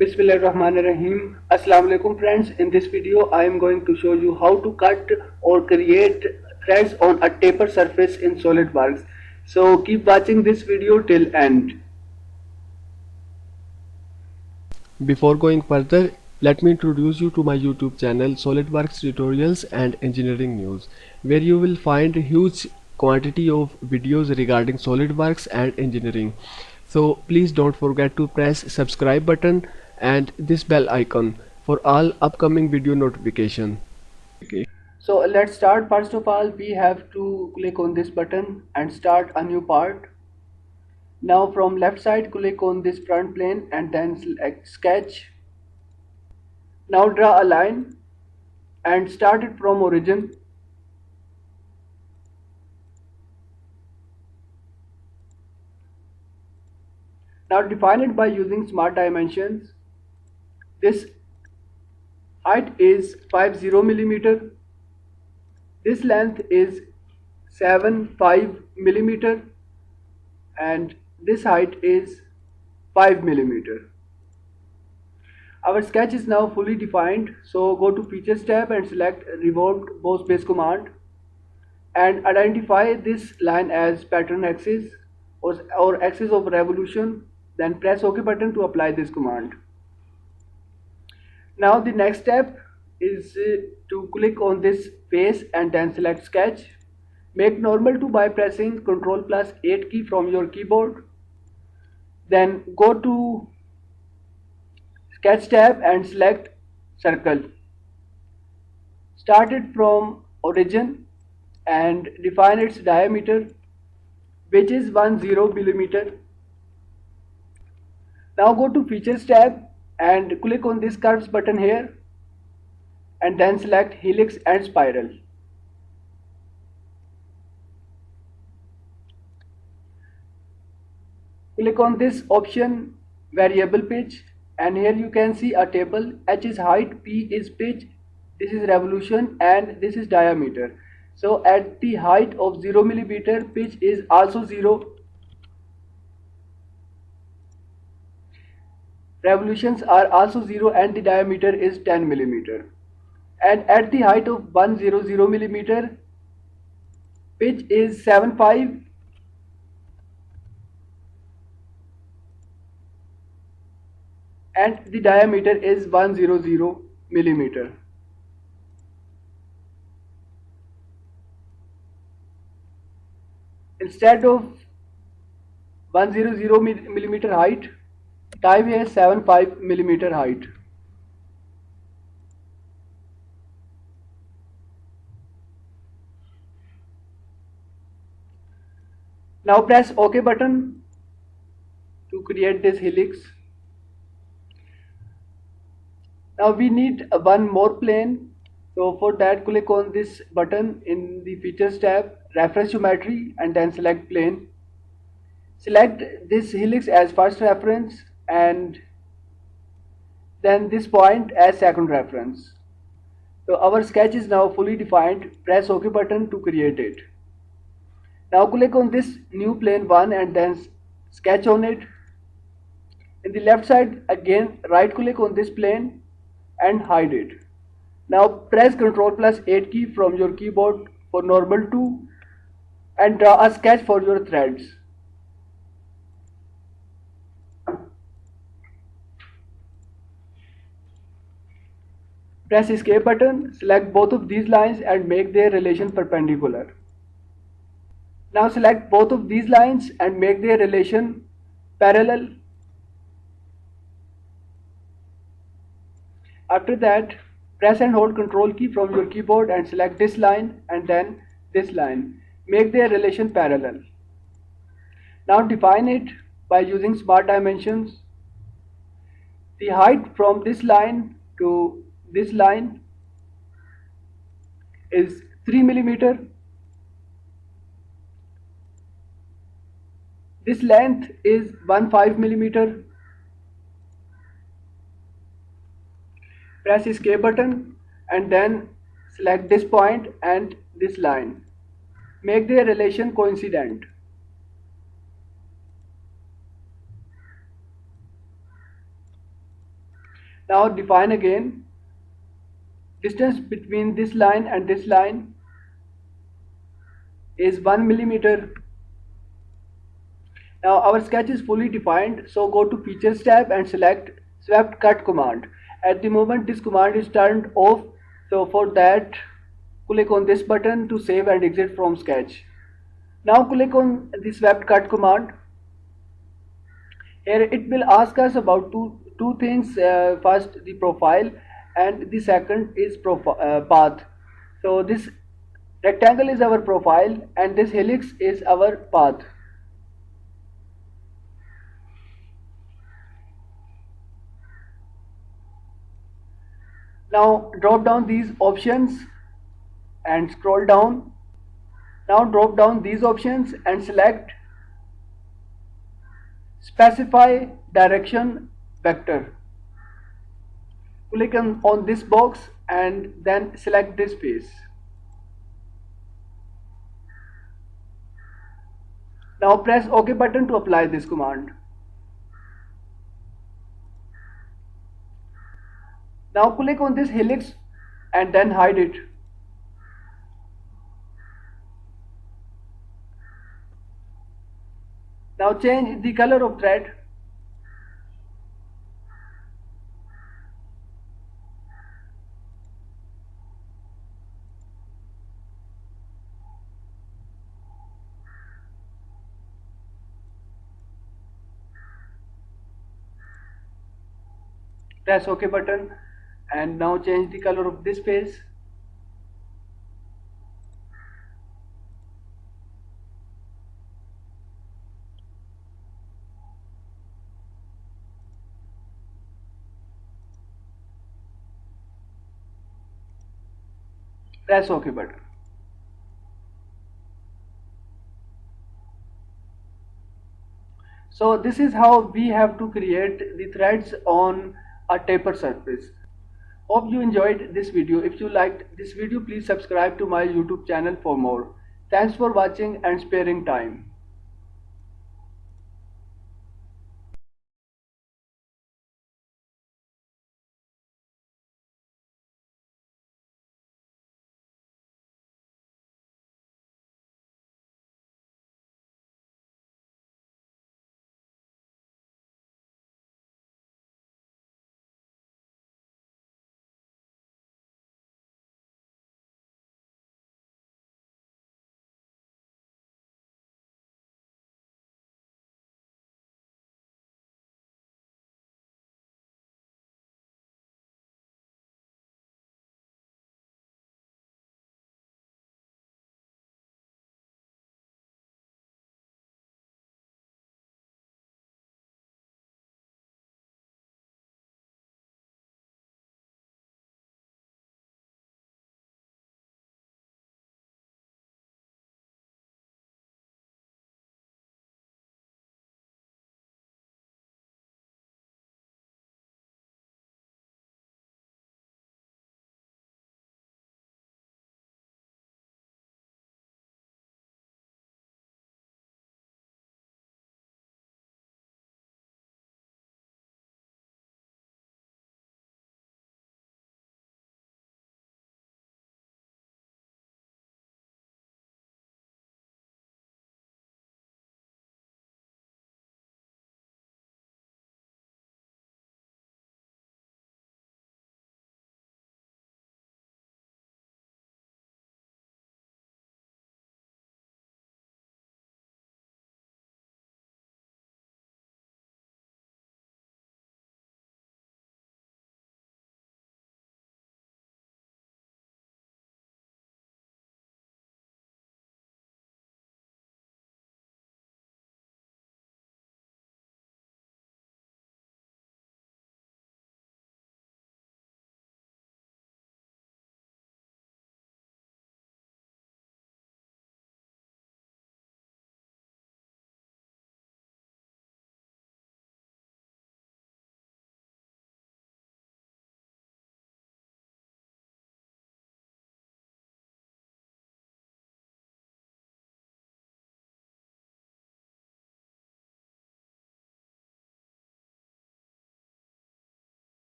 Bismillahirrahmanirrahim. Assalamu alaikum friends. In this video I am going to show you how to cut or create threads on a taper surface in SolidWorks. So keep watching this video till end. Before going further, let me introduce you to my YouTube channel SolidWorks Tutorials and Engineering News, where you will find a huge quantity of videos regarding SolidWorks and engineering. So please don't forget to press subscribe button and this bell icon for all upcoming video notification. So let's start. First of all, we have to click on this button and start a new part. Now from left side click on this front plane and then select sketch. Now draw a line and start it from origin. Now define it by using smart dimensions. This height is 50 millimeter. This length is 75 millimeter and this height is 5 millimeter. Our sketch is now fully defined, so go to Features tab and select Revolved Boss Base command and identify this line as pattern axis or axis of revolution. Then press OK button to apply this command. Now the next step is to click on this face and then select sketch. Make normal to by pressing Ctrl plus 8 key from your keyboard. Then go to sketch tab and select circle. Start it from origin and define its diameter, which is 10 millimeter. Now go to Features tab and click on this curves button here and then select helix and spiral. Click on this option variable pitch and here you can see a table. H is height, P is pitch, this is revolution and this is diameter. So at the height of 0 millimeter, pitch is also 0. Revolutions are also 0 and the diameter is 10 millimeter. And at the height of 100 millimeter, pitch is 75 and the diameter is 100 millimeter. Instead of 100 millimeter height, type here 75 millimeter height. Now press OK button to create this helix. Now we need one more plane. So for that click on this button in the Features tab, Reference Geometry and then select plane. Select this helix as first reference and then this point as second reference. So our sketch is now fully defined. Press OK button to create it. Now click on this new plane 1 and then sketch on it. In the left side again right click on this plane and hide it. Now press Ctrl plus 8 key from your keyboard for normal to and draw a sketch for your threads. Press escape button, select both of these lines and make their relation perpendicular. Now select both of these lines and make their relation parallel. After that, press and hold Ctrl key from your keyboard and select this line and then this line. Make their relation parallel. Now define it by using smart dimensions. The height from this line to this line is 3 millimeter. This length is 15 millimeter. Press escape button and then select this point and this line. Make their relation coincident. Now define again. Distance between this line and this line is 1 millimeter. Now our sketch is fully defined, so go to Features tab and select Swept Cut command. At the moment this command is turned off, so for that click on this button to save and exit from sketch. Now click on the Swept Cut command. Here it will ask us about two things. First the profile and the second is path. So this rectangle is our profile and this helix is our path. Now drop down these options and scroll down. Now drop down these options and select specify direction vector. Click on this box and then select this face. Now press OK button to apply this command. Now click on this helix and then hide it. Now change the color of thread. Press OK button and now change the color of this face. Press OK button. So this is how we have to create the threads on a taper surface. Hope you enjoyed this video. If you liked this video, please subscribe to my YouTube channel for more. Thanks for watching and sparing time.